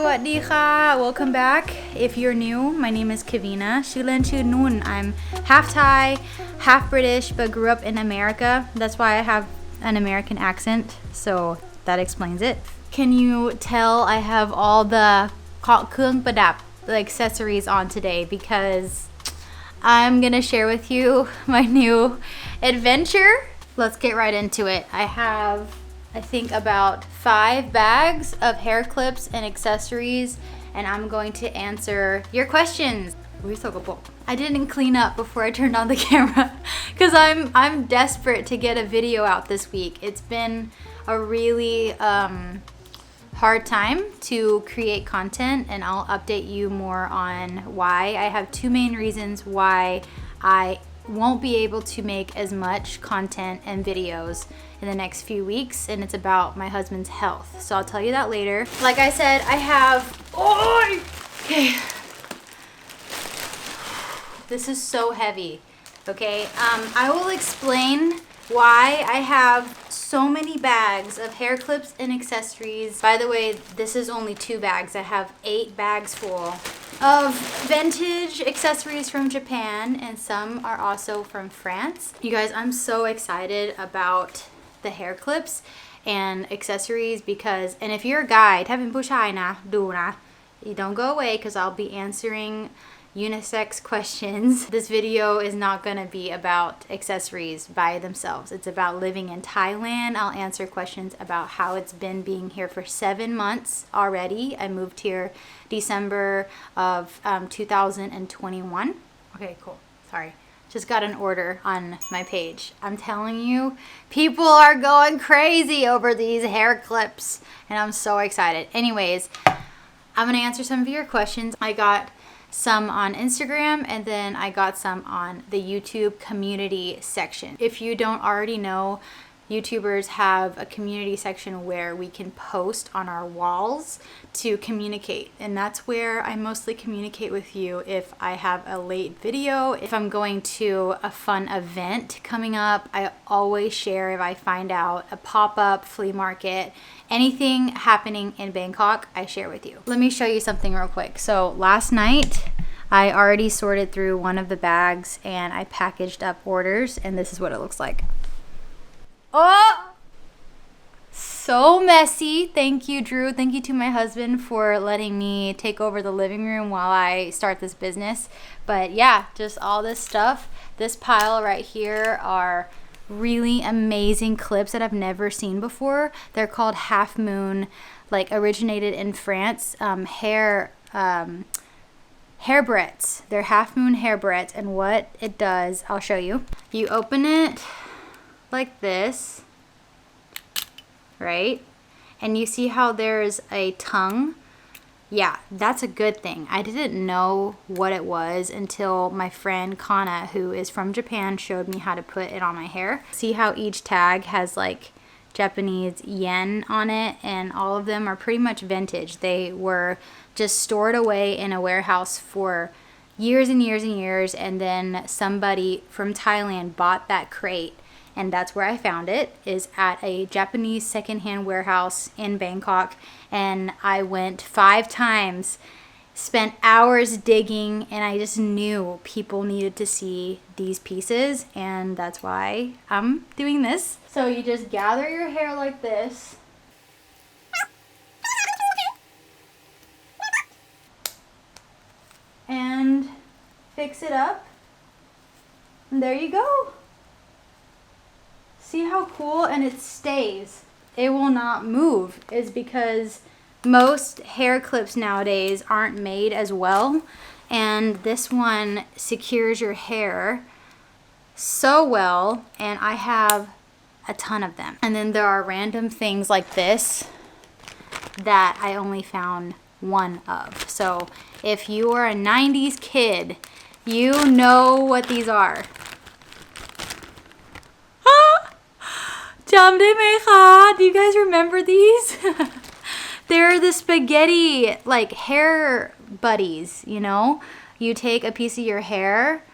วัสดีค่ะ welcome back. If you're new, my name is Cavina. ชื่อนุ่น I'm half Thai, half British, but grew up in America. That's why I have an American accent, so that explains it. Can you tell I have all the เครื่องประดับ the accessories on today because I'm gonna share with you my new adventure. Let's get right into it. I think about 5 bags of hair clips and accessories, and I'm going to answer your questions. I didn't clean up before I turned on the camera because I'm desperate to get a video out this week. It's been a really hard time to create content, and I'll update you more on why. I have 2 main reasons why I won't be able to make as much content and videos in the next few weeks, and it's about my husband's health, so I'll tell you that later. Like I said, I have okay, this is so heavy. Okay, I will explain why I have so many bags of hair clips and accessories. By the way, this is only 2 bags. I have 8 bags full of vintage accessories from Japan, and some are also from France. You guys, I'm so excited about the hair clips and accessories because, and if you're a guy, ถ้าเป็นผู้ชายนะดูนะ you don't go away because I'll be answering unisex questions. This video is not gonna be about accessories by themselves. It's about living in Thailand. I'll answer questions about how it's been being here for 7 months already. I moved here December of 2021. Okay, cool. Sorry. Just got an order on my page. I'm telling you, people are going crazy over these hair clips, and I'm so excited. Anyways, I'm gonna answer some of your questions. I got some on Instagram, and then I got some on the YouTube community section. If you don't already know, YouTubers have a community section where we can post on our walls to communicate, and that's where I mostly communicate with you if I have a late video, if I'm going to a fun event coming up. I always share if I find out a pop-up flea market, anything happening in Bangkok, I share with you. Let me show you something real quick. So last night I already sorted through one of the bags and I packaged up orders, and this is what it looks like. Oh, so messy. Thank you, Drew. Thank you to my husband for letting me take over the living room while I start this business. But yeah, just all this stuff. This pile right here are really amazing clips that I've never seen before. They're called Half Moon, like originated in France. Hair barrettes. They're Half Moon hair barrettes, and what it does, I'll show you. You open it like this, right? And you see how there's a tongue? Yeah, that's a good thing. I didn't know what it was until my friend Kana, who is from Japan, showed me how to put it on my hair. See how each tag has like Japanese yen on it, and all of them are pretty much vintage. They were just stored away in a warehouse for years and years and years, and then somebody from Thailand bought that crate, and that's where I found it, is at a Japanese secondhand warehouse in Bangkok. And I went 5 times, spent hours digging, and I just knew people needed to see these pieces, and that's why I'm doing this. So you just gather your hair like this, and fix it up, and there you go. See how cool? And it stays. It will not move. Is because most hair clips nowadays aren't made as well, and this one secures your hair so well, and I have a ton of them. And then there are random things like this that I only found one of. So if you are a 90s kid, you know what these are. จำได้ไหมคะ Do you guys remember these? They're the spaghetti like hair buddies, you know? You take a piece of your hair.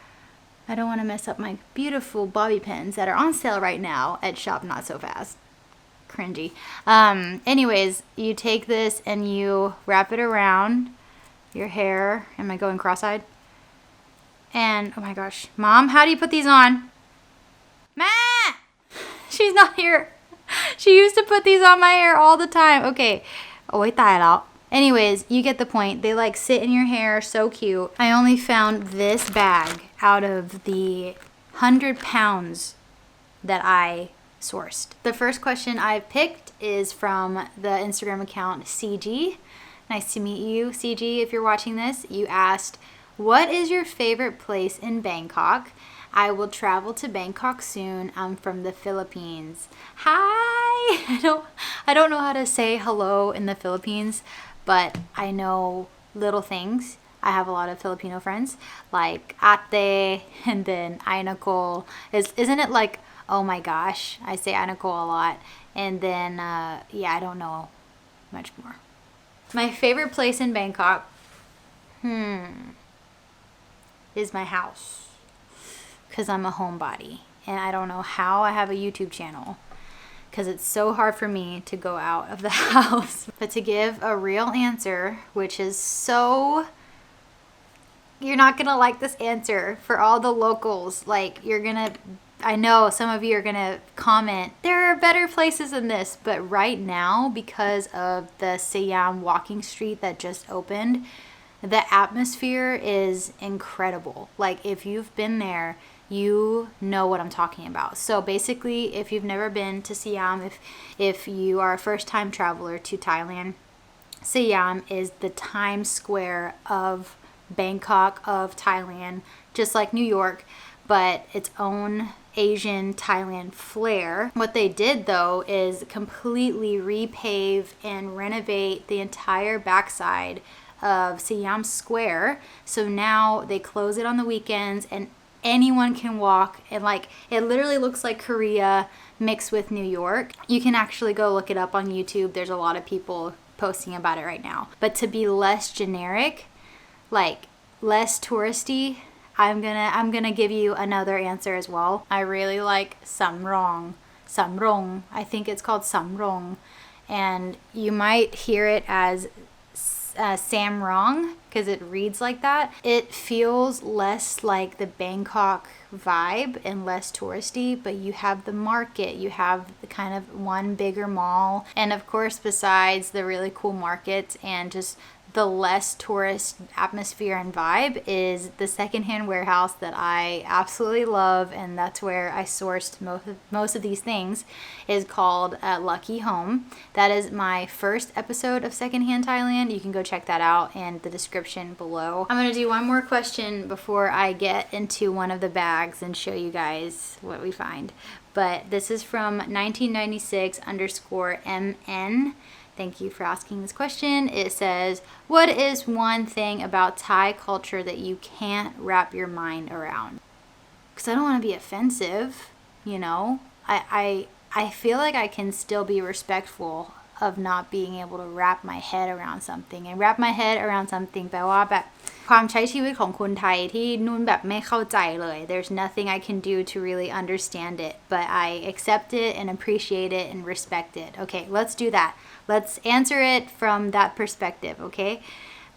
I don't want to mess up my beautiful bobby pins that are on sale right now at Shop Not So Fast. cringy. Anyways, you take this and you wrap it around your hair. Am I going cross-eyed? And, oh my gosh. Mom, how do you put these on? Ma! She's not here. She used to put these on my hair all the time. Okay. Oh, wait, anyways, you get the point. They like sit in your hair. So cute. I only found this bag out of the 100 pounds that I sourced. The first question I picked is from the Instagram account CG. Nice to meet you, CG. If you're watching this, you asked, what is your favorite place in Bangkok? I will travel to Bangkok soon. I'm from the Philippines. Hi! I don't know how to say hello in the Philippines, but I know little things. I have a lot of Filipino friends, like ate, and then ay nako. Isn't it like, oh my gosh? I say ay nako a lot. And then, yeah, I don't know much more. My favorite place in Bangkok, is my house. Because I'm a homebody. And I don't know how I have a YouTube channel. Because it's so hard for me to go out of the house. But to give a real answer, which is so... You're not going to like this answer for all the locals. Like, you're going to... I know some of you are going to comment, there are better places than this. But right now, because of the Siam walking street that just opened, the atmosphere is incredible. Like, if you've been there, you know what I'm talking about. So basically, if you've never been to Siam, if you are a first-time traveler to Thailand, Siam is the Times Square of Bangkok, of Thailand, just like New York, but its own Asian Thailand flair. What they did though is completely repave and renovate the entire backside of Siam Square. So now they close it on the weekends and anyone can walk, and like it literally looks like Korea mixed with New York. You can actually go look it up on YouTube. There's a lot of people posting about it right now. But to be less generic, like less touristy, I'm gonna give you another answer as well. I really like Samrong. I think it's called Samrong, and you might hear it as Samrong because it reads like that. It feels less like the Bangkok vibe and less touristy, but you have the market, you have the kind of one bigger mall, and of course besides the really cool markets and just the less tourist atmosphere and vibe is the secondhand warehouse that I absolutely love, and that's where I sourced most of these things, is called Lucky Home. That is my first episode of Secondhand Thailand. You can go check that out in the description below. I'm going to do one more question before I get into one of the bags and show you guys what we find. But this is from 1996_MN. Thank you for asking this question. It says, what is one thing about Thai culture that you can't wrap your mind around? Because I don't want to be offensive, you know. I feel like I can still be respectful of not being able to wrap my head around something. And wrap my head around something แปลว่าแบบความใช้ชีวิตของคนไทยที่นุ่นแบบไม่เข้าใจเลย There's nothing I can do to really understand it, but I accept it and appreciate it and respect it. Okay, let's do that. Let's answer it from that perspective, okay?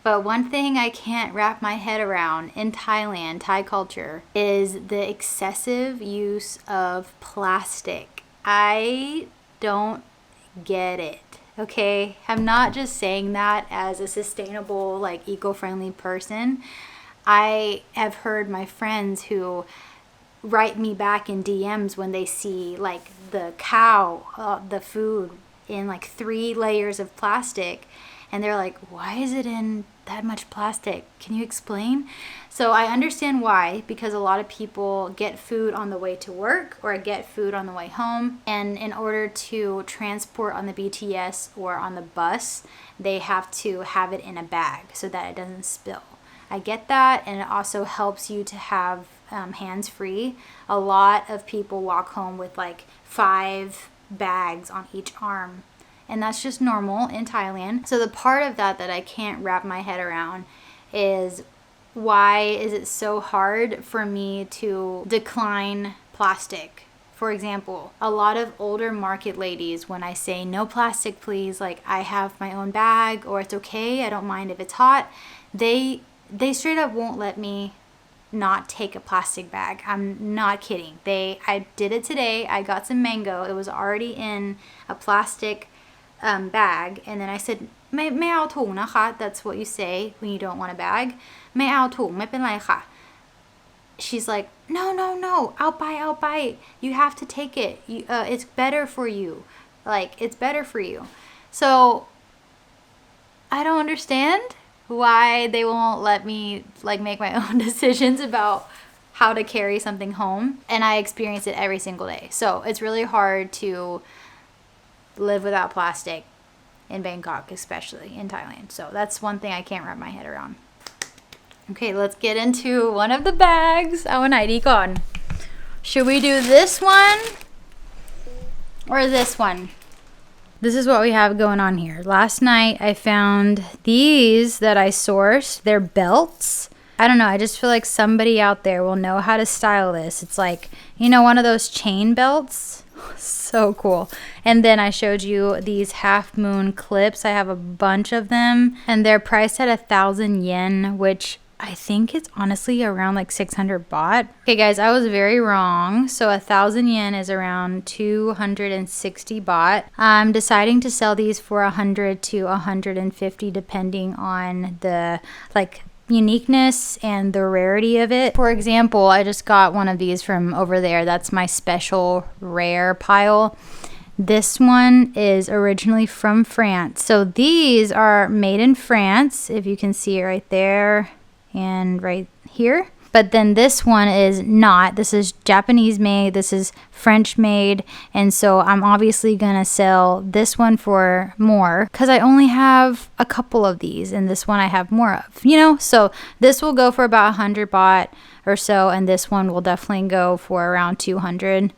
But one thing I can't wrap my head around in Thailand, Thai culture, is the excessive use of plastic. I don't get it. Okay, I'm not just saying that as a sustainable, like eco-friendly person. I have heard my friends who write me back in DMs when they see like the the food in like 3 layers of plastic, and they're like, why is it in that much plastic? Can you explain? So I understand why, because a lot of people get food on the way to work or get food on the way home, and in order to transport on the BTS or on the bus, they have to have it in a bag so that it doesn't spill. I get that, and it also helps you to have hands-free. A lot of people walk home with like 5 bags on each arm, and that's just normal in Thailand. So the part of that I can't wrap my head around is, why is it so hard for me to decline plastic for example, a lot of older market ladies, when I say no plastic please, like I have my own bag or it's okay, I don't mind if it's hot, they straight up won't let me not take a plastic bag. I'm not kidding. I did it today. I got some mango. It was already in a plastic bag, and then I said ไม่เอาถุงนะคะ that's what you say when you don't want a bag ไม่เอาถุงไม่เป็นไรค่ะ she's like no เอาไป you have to take it it's better for you, like it's better for you. So I don't understand why they won't let me like make my own decisions about how to carry something home, and I experience it every single day. So it's really hard to live without plastic in Bangkok, especially in Thailand. So that's one thing I can't wrap my head around. Okay, let's get into one of the bags. เอาอันไหนดีก่อน Should we do this one or this one? This is what we have going on here. Last night I found these that I sourced. They're belts. I don't know. I just feel like somebody out there will know how to style this. It's like, you know, one of those chain belts. So cool. And then I showed you these half moon clips. I have a bunch of them and they're priced at 1,000 yen, which I think it's honestly around like 600 baht. Okay guys, I was very wrong. So 1,000 yen is around 260 baht. I'm deciding to sell these for 100 to 150 depending on the like uniqueness and the rarity of it. For example, I just got one of these from over there. That's my special rare pile. This one is originally from France. So these are made in France, if you can see it right there and right here. But then this one is not. This is Japanese made. This is French made. And so I'm obviously going to sell this one for more because I only have a couple of these and this one I have more of, you know? So this will go for about 100 baht or so. And this one will definitely go for around 200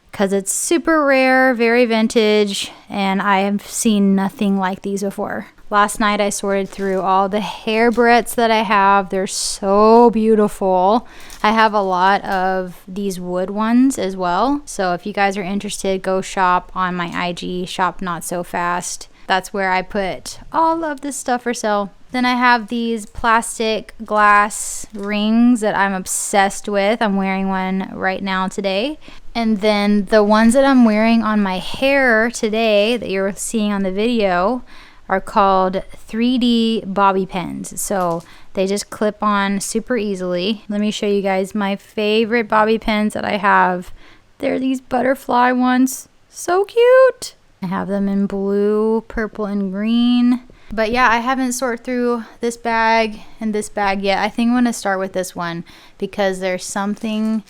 because it's super rare, very vintage. And I have seen nothing like these before. Last night I sorted through all the hair barrettes that I have. They're so beautiful. I have a lot of these wood ones as well. So if you guys are interested, go shop on my IG, shop not so fast. That's where I put all of this stuff for sale. Then I have these plastic glass rings that I'm obsessed with. I'm wearing one right now today. And then the ones that I'm wearing on my hair today that you're seeing on the video are called 3D bobby pins. So they just clip on super easily. Let me show you guys my favorite bobby pins that I have. They're these butterfly ones. So cute. I have them in blue, purple, and green. But yeah, I haven't sorted through this bag and this bag yet. I think I'm going to start with this one because there's something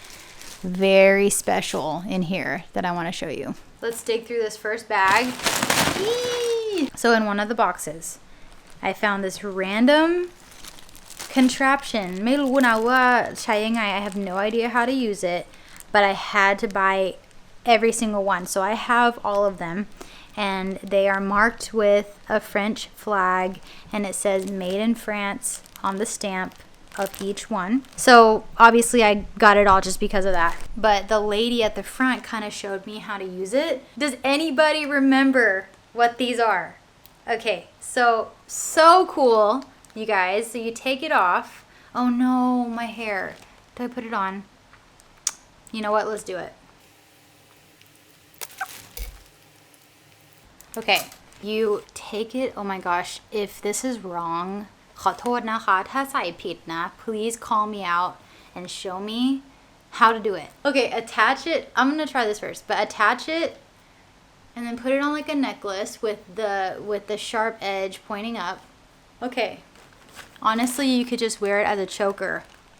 very special in here that I want to show you. Let's dig through this first bag. Eee! So in one of the boxes, I found this random contraption. ไม่รู้นะว่าใช้ยังไง I have no idea how to use it, but I had to buy every single one. So I have all of them, and they are marked with a French flag, and it says made in France on the stamp of each one. So obviously I got it all just because of that. But the lady at the front kind of showed me how to use it. Does anybody remember what these are? Okay, so cool, you guys. So you take it off. Oh no, my hair. Did I put it on? You know what? Let's do it. Okay, you take it. Oh my gosh, if this is wrong, ขอโทษนะคะ ถ้าใส่ผิดนะ please call me out and show me how to do it. Okay, attach it. I'm gonna try this first, but attach it and then put it on like a necklace with the sharp edge pointing up. Okay, honestly, you could just wear it as a choker.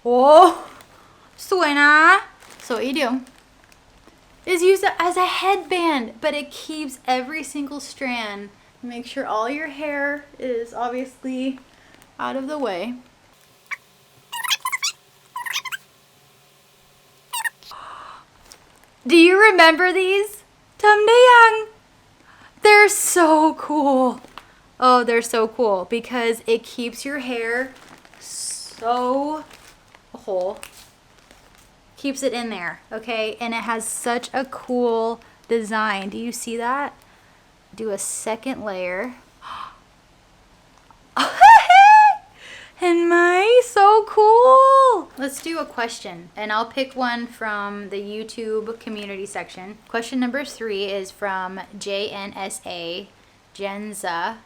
Oh, สวยนะ So what you do is use it as a headband, but it keeps every single strand. Make sure all your hair is obviously out of the way. Do you remember these? จำได้ยัง? They're so cool. Oh, they're so cool because it keeps your hair so keeps it in there, okay? And it has such a cool design. Do you see that? Do a second layer. And my, so cool. Let's do a question, and I'll pick one from the YouTube community section. Question number 3 is from JNSA Genza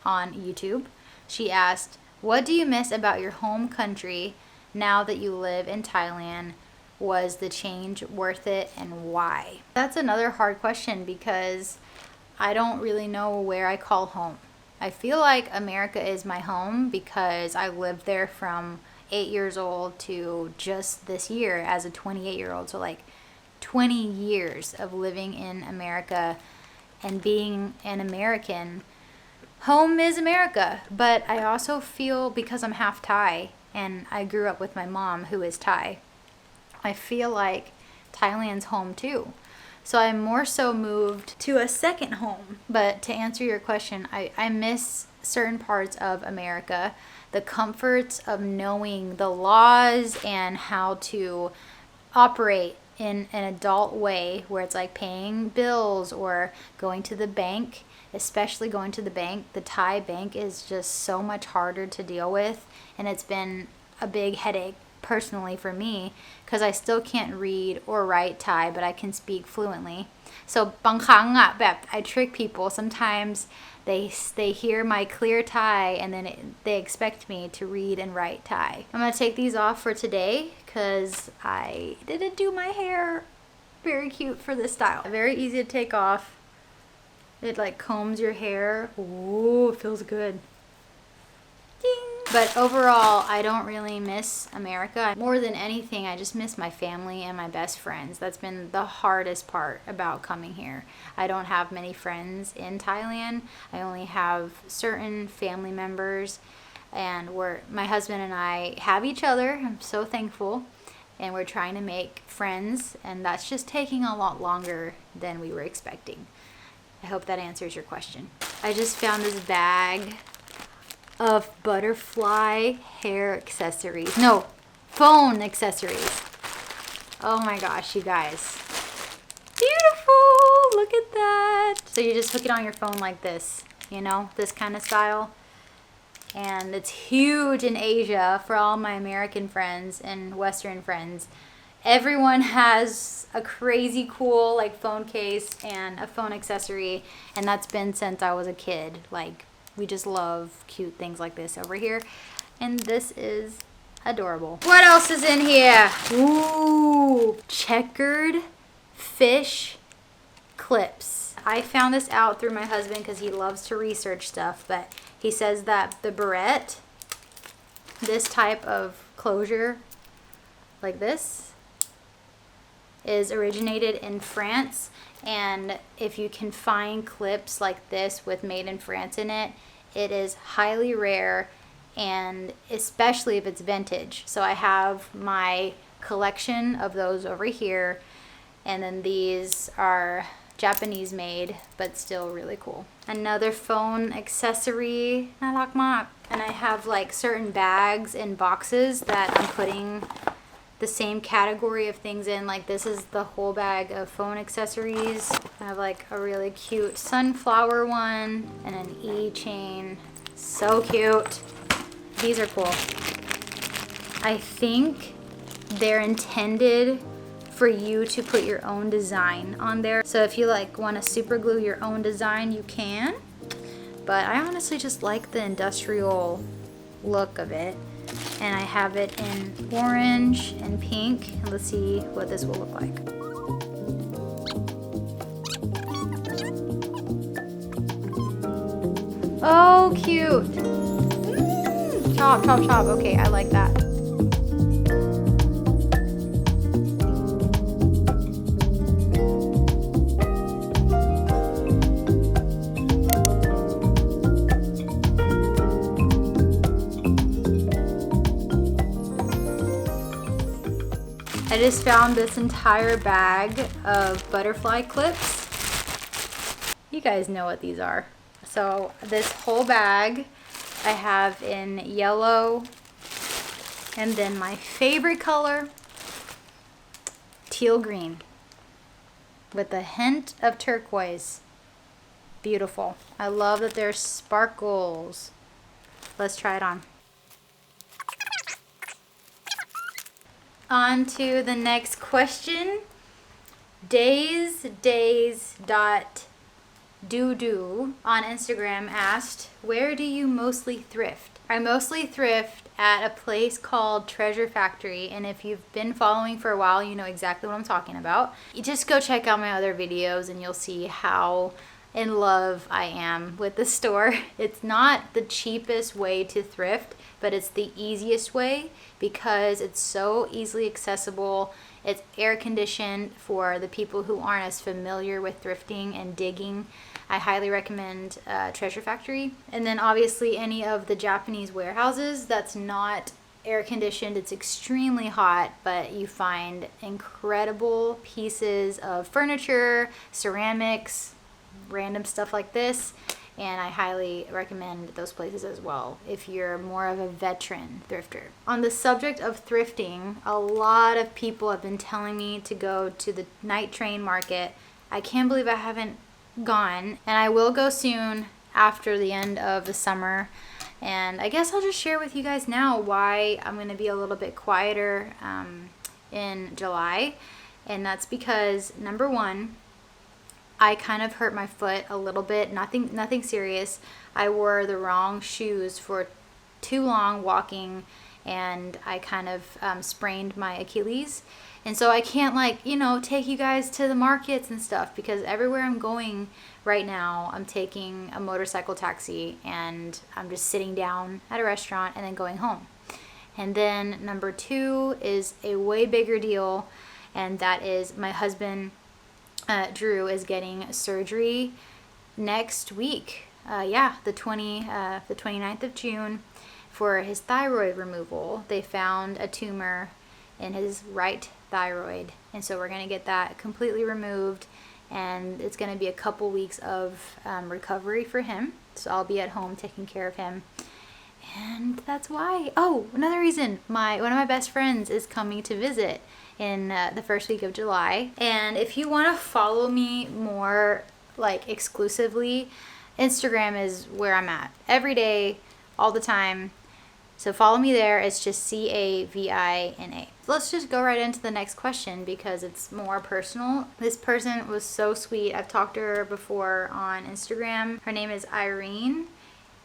on YouTube. She asked, what do you miss about your home country now that you live in Thailand? Was the change worth it, and why? That's another hard question because I don't really know where I call home. I feel like America is my home because I lived there from 8 years old to just this year as a 28-year-old. So like 20 years of living in America and being an American. Home is America, but I also feel because I'm half Thai and I grew up with my mom who is Thai, I feel like Thailand's home too. So I more so moved to a second home. But to answer your question, I miss certain parts of America, the comforts of knowing the laws and how to operate in an adult way where it's like paying bills or going to the bank, especially going to the bank. The Thai bank is just so much harder to deal with, and it's been a big headache personally for me because I still can't read or write Thai, but I can speak fluently. So บางครั้งอะแบบ I trick people. Sometimes they hear my clear Thai and then they expect me to read and write Thai. I'm gonna take these off for today because I didn't do my hair very cute for this style. Very easy to take off. It like combs your hair. Ooh, it feels good. Ding. But overall, I don't really miss America. More than anything, I just miss my family and my best friends. That's been the hardest part about coming here. I don't have many friends in Thailand. I only have certain family members, and my husband and I have each other. I'm so thankful. And we're trying to make friends, and that's just taking a lot longer than we were expecting. I hope that answers your question. I just found this bag of butterfly hair accessories. No, phone accessories. Oh my gosh, you guys. Beautiful! Look at that. So you just hook it on your phone like this, you know, this kind of style. And it's huge in Asia for all my American friends and Western friends. Everyone has a crazy cool like phone case and a phone accessory, and that's been since I was a kid. Like, we just love cute things like this over here. And this is adorable. What else is in here? Ooh, checkered fish clips. I found this out through my husband because he loves to research stuff, but he says that the barrette, this type of closure, like this, is originated in France. And if you can find clips like this with made in France in it, it is highly rare, and especially if it's vintage. So I have my collection of those over here, and then these are Japanese made but still really cool. Another phone accessory, น่ารักมาก. And I have like certain bags and boxes that I'm putting the same category of things in. Like this is the whole bag of phone accessories. I have like a really cute sunflower one and an e-chain. So cute. These are cool. I think they're intended for you to put your own design on there. So if you like want to super glue your own design, you can. But I honestly just like the industrial look of it. And I have it in orange and pink. And let's see what this will look like. Oh, cute. Chop, chop, chop. Okay, I like that. I just found this entire bag of butterfly clips. You guys know what these are. So this whole bag I have in yellow, and then my favorite color teal green with a hint of turquoise. Beautiful. I love that there's sparkles. Let's try it on. On to the next question. Days.doo on Instagram asked, where do you mostly thrift? I mostly thrift at a place called Treasure Factory, and if you've been following for a while, you know exactly what I'm talking about. You just go check out my other videos and you'll see how in love I am with the store. It's not the cheapest way to thrift, but it's the easiest way because it's so easily accessible. It's air conditioned for the people who aren't as familiar with thrifting and digging. I highly recommend Treasure Factory. And then obviously any of the Japanese warehouses that's not air conditioned, it's extremely hot, but you find incredible pieces of furniture, ceramics, random stuff like this, and I highly recommend those places as well if you're more of a veteran thrifter. On the subject of thrifting, a lot of people have been telling me to go to the night train market. I can't believe I haven't gone, and I will go soon after the end of the summer. And I guess I'll just share with you guys now why I'm going to be a little bit quieter in July, and that's because number one, I kind of hurt my foot a little bit, nothing serious. I wore the wrong shoes for too long walking, and I kind of sprained my Achilles. And so I can't take you guys to the markets and stuff because everywhere I'm going right now, I'm taking a motorcycle taxi and I'm just sitting down at a restaurant and then going home. And then number two is a way bigger deal, and that is my husband Drew is getting surgery next week. The 29th of June for his thyroid removal. They found a tumor in his right thyroid, and so we're going to get that completely removed, and it's going to be a couple weeks of recovery for him. So I'll be at home taking care of him. And that's why. Oh, another reason. One of my best friends is coming to visit in the first week of July. And if you want to follow me more exclusively, Instagram is where I'm at every day, all the time. So follow me there. It's just Cavina. Let's just go right into the next question because it's more personal. This person was so sweet. I've talked to her before on Instagram. Her name is Irene,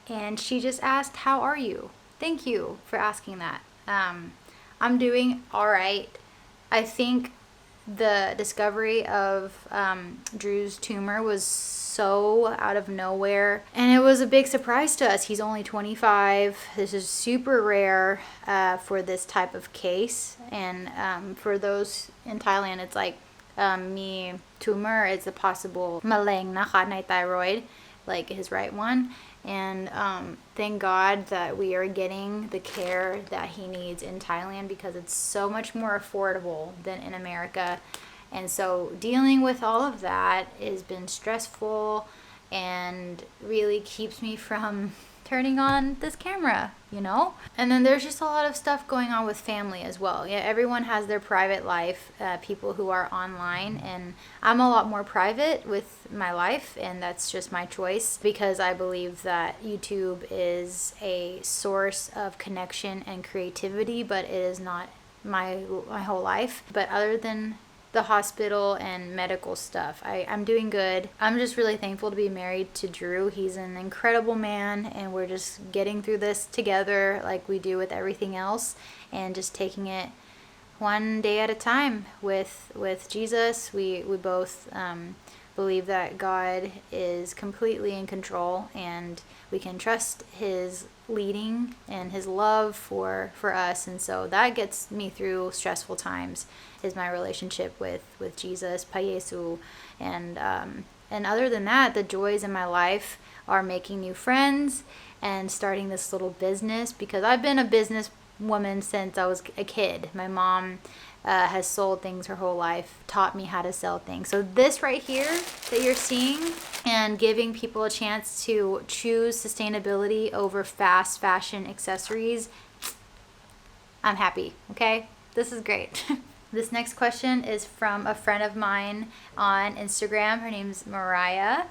and she just asked, how are you? Thank you for asking that. I'm doing all right. I think the discovery of Drew's tumor was so out of nowhere, and it was a big surprise to us. He's only 25. This is super rare for this type of case, and for those in Thailand, it's like me tumor. It's a possible malengนะคะใน thyroid, like his right one. And thank God that we are getting the care that he needs in Thailand because it's so much more affordable than in America. And so dealing with all of that has been stressful and really keeps me from turning on this camera, And then there's just a lot of stuff going on with family as well. Yeah, everyone has their private life, people who are online, and I'm a lot more private with my life, and that's just my choice because I believe that YouTube is a source of connection and creativity, but it is not my whole life. But other than the hospital and medical stuff, I'm doing good. I'm just really thankful to be married to Drew. He's an incredible man, and we're just getting through this together like we do with everything else, and just taking it one day at a time with Jesus. We both believe that God is completely in control, and we can trust his leading and his love for us. And so that gets me through stressful times, is my relationship with Jesus,พระเยซู. And other than that, the joys in my life are making new friends and starting this little business, because I've been a business woman since I was a kid. My mom has sold things her whole life, taught me how to sell things. So this right here that you're seeing, and giving people a chance to choose sustainability over fast fashion accessories, I'm happy, okay? This is great. This next question is from a friend of mine on Instagram. Her name's Mariah.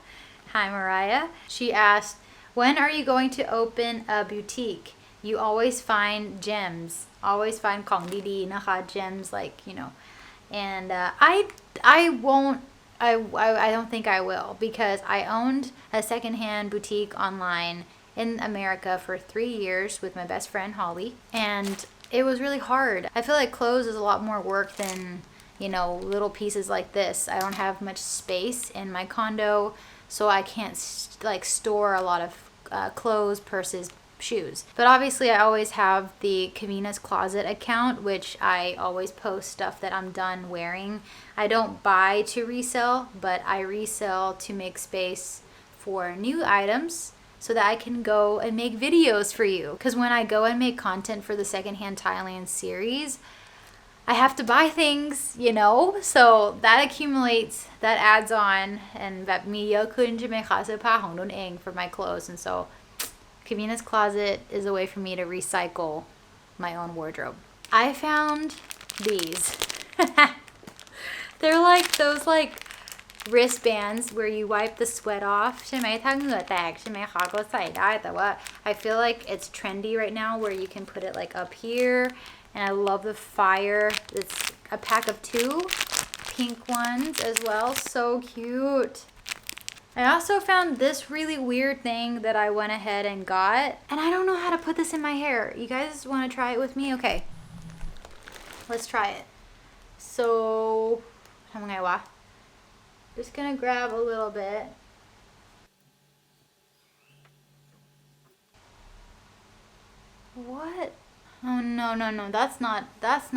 Hi, Mariah. She asked, when are you going to open a boutique? You always find gems. Always find ของดีๆนะคะ gems, like, you know. And I won't, I don't think I will, because I owned a secondhand boutique online in America for 3 years with my best friend Holly, and it was really hard. I feel like clothes is a lot more work than, you know, little pieces like this. I don't have much space in my condo, so I can't like store a lot of clothes, purses, shoes. But obviously I always have the Cavina's Closet account, which I always post stuff that I'm done wearing. I don't buy to resell, but I resell to make space for new items so that I can go and make videos for you. Because when I go and make content for the Secondhand Thailand series, I have to buy things, you know, so that accumulates, that adds on, and แบบมีเยอะขึ้นใช่ไหมคะเสื้อผ้าของนุ่นเอง for my clothes, and so Cavina's Closet is a way for me to recycle my own wardrobe. I found these. They're like those like wristbands where you wipe the sweat off ใช่ไหมถ้าเหงื่อแตกใช่ไหมคะก็ใส่ได้แต่ว่า I feel like it's trendy right now where you can put it like up here, and I love the fire. It's a pack of 2 pink ones as well. So cute. I also found this really weird thing that I went ahead and got, and I don't know how to put this in my hair. You guys want to try it with me? Okay, let's try it. So ทำไงวะ just gonna grab a little bit. What? Oh no, that's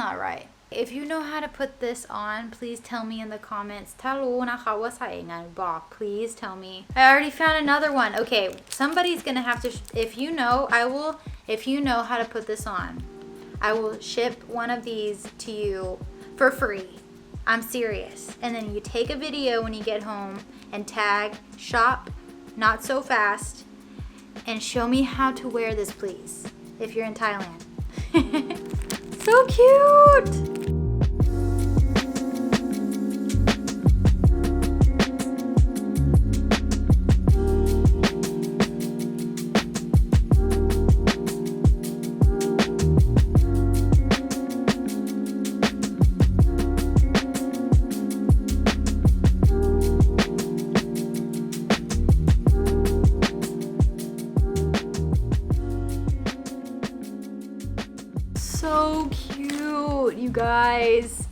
not right. If you know how to put this on, please tell me in the comments. ถ้ารู้นะคะว่าใส่ยังไงบอก please tell me. I already found another one. Okay, somebody's gonna have to, if you know how to put this on, I will ship one of these to you for free. I'm serious. And then you take a video when you get home and tag shop not so fast and show me how to wear this, please, if you're in Thailand. So cute. So cute, you guys.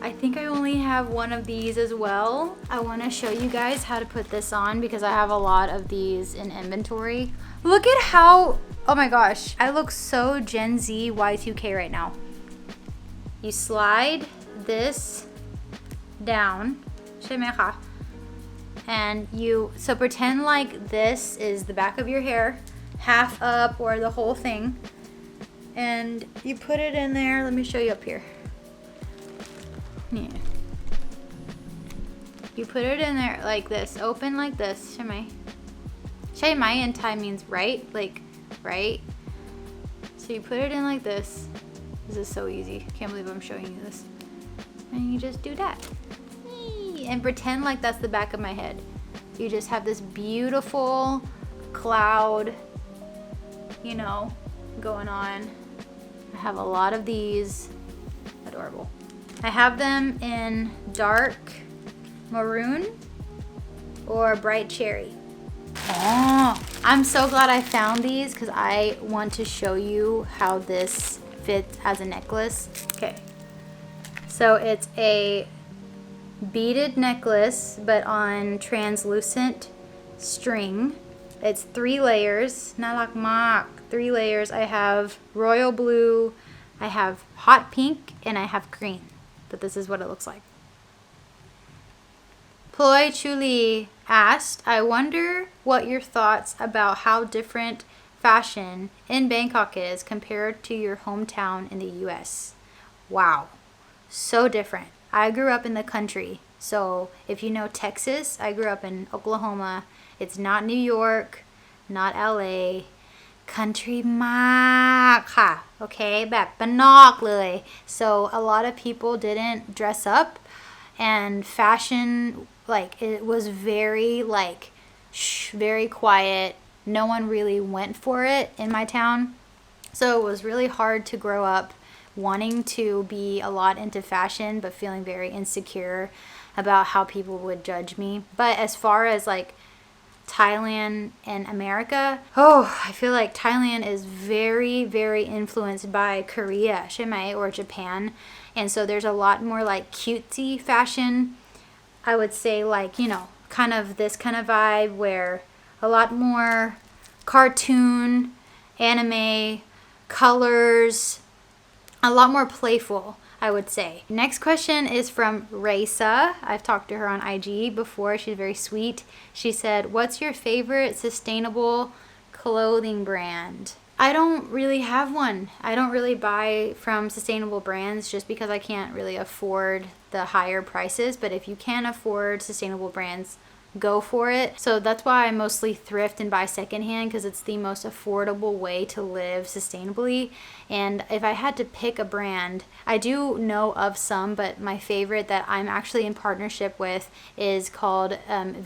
I think I only have one of these as well. I want to show you guys how to put this on because I have a lot of these in inventory. Look at how, oh my gosh, I look so Gen Z Y2K right now. You slide this down, ใช่ไหมคะ? And so pretend like this is the back of your hair, half up or the whole thing. And you put it in there. Let me show you up here. Yeah. You put it in there like this, open like this. ใช่ไหม? ใช่ไหม in Thai means right, like right. So you put it in like this. This is so easy. Can't believe I'm showing you this. And you just do that. And pretend like that's the back of my head. You just have this beautiful cloud, you know, going on. I have a lot of these. Adorable. I have them in dark maroon or bright cherry. Oh, I'm so glad I found these because I want to show you how this fits as a necklace. Okay, so it's a beaded necklace but on translucent string. It's 3 layers. น่ารักมาก 3 layers. I have royal blue, I have hot pink, and I have green. But this is what it looks like. Ploy Chuli asked, I wonder what your thoughts about how different fashion in Bangkok is compared to your hometown in the US. Wow, so different. I grew up in the country. So if you know Texas, I grew up in Oklahoma. It's not New York, not LA. country มากค่ะ okay แบบบ้านนอกเลย so a lot of people didn't dress up and fashion like it was very like very quiet. No one really went for it in my town, so it was really hard to grow up wanting to be a lot into fashion but feeling very insecure about how people would judge me. But as far as like Thailand and America, I feel like Thailand is very influenced by Korea ใช่ไหม or Japan, and so there's a lot more like cutesy fashion. I would say like, you know, kind of this kind of vibe where a lot more cartoon, anime, colors, a lot more playful, I would say. Next question is from Raisa. I've talked to her on IG before. She's very sweet. She said, what's your favorite sustainable clothing brand? I don't really have one. I don't really buy from sustainable brands just because I can't really afford the higher prices. But if you can afford sustainable brands, go for it. So that's why I mostly thrift and buy secondhand, because it's the most affordable way to live sustainably. And if I had to pick a brand, I do know of some, but my favorite that I'm actually in partnership with is called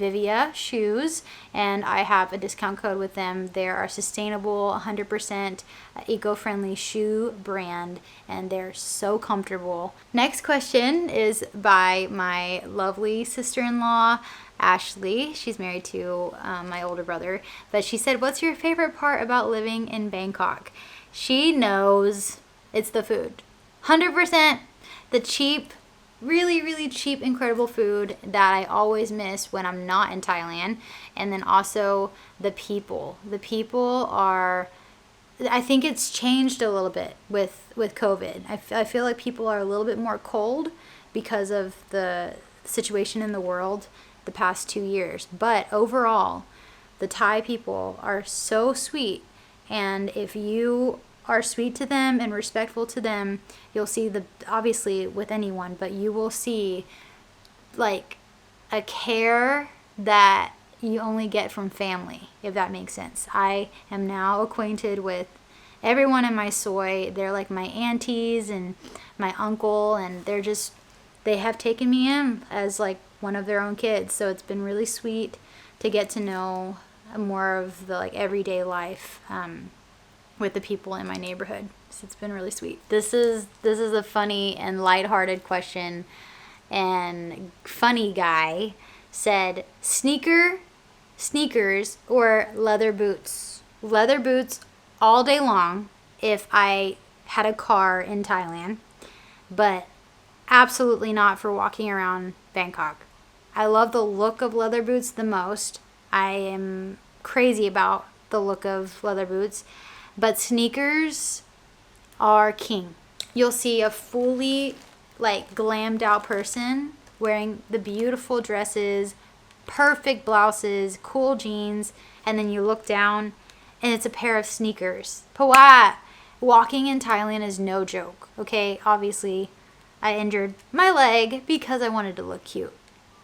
Vivia Shoes, and I have a discount code with them. They are sustainable, 100% eco-friendly shoe brand, and they're so comfortable. Next question is by my lovely sister-in-law, Ashley. She's married to my older brother, but she said, what's your favorite part about living in Bangkok? She knows it's the food. 100% the cheap, really cheap, incredible food that I always miss when I'm not in Thailand. And then also the people. The people are, I think it's changed a little bit with COVID. I feel like people are a little bit more cold because of the situation in the world the past 2 years. But overall, the Thai people are so sweet, and if you are sweet to them and respectful to them, you'll see obviously with anyone, but you will see like a care that you only get from family, if that makes sense. I am now acquainted with everyone in my soy. They're like my aunties and my uncle, and they have taken me in as like one of their own kids. So it's been really sweet to get to know more of the like everyday life with the people in my neighborhood. So it's been really sweet. This is a funny and lighthearted question, and funny guy said sneakers or leather boots. Leather boots all day long if I had a car in Thailand, but absolutely not for walking around Bangkok. I love the look of leather boots the most. I am crazy about the look of leather boots, but sneakers are king. You'll see a fully like glammed out person wearing the beautiful dresses, perfect blouses, cool jeans, and then you look down and it's a pair of sneakers. เพราะว่า walking in Thailand is no joke, okay? Obviously, I injured my leg because I wanted to look cute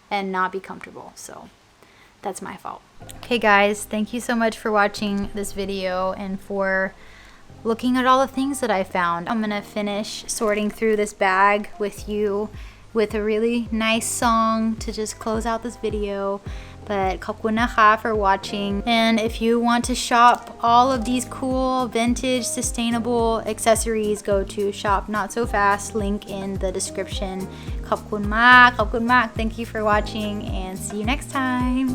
and not be comfortable, so that's my fault. Okay guys, thank you so much for watching this video and for looking at all the things that I found. I'm gonna finish sorting through this bag with you with a really nice song to just close out this video. But ขอบคุณนะคะ for watching, and if you want to shop all of these cool vintage sustainable accessories, go to shop not so fast, link in the description. ขอบคุณมาก thank you for watching, and see you next time.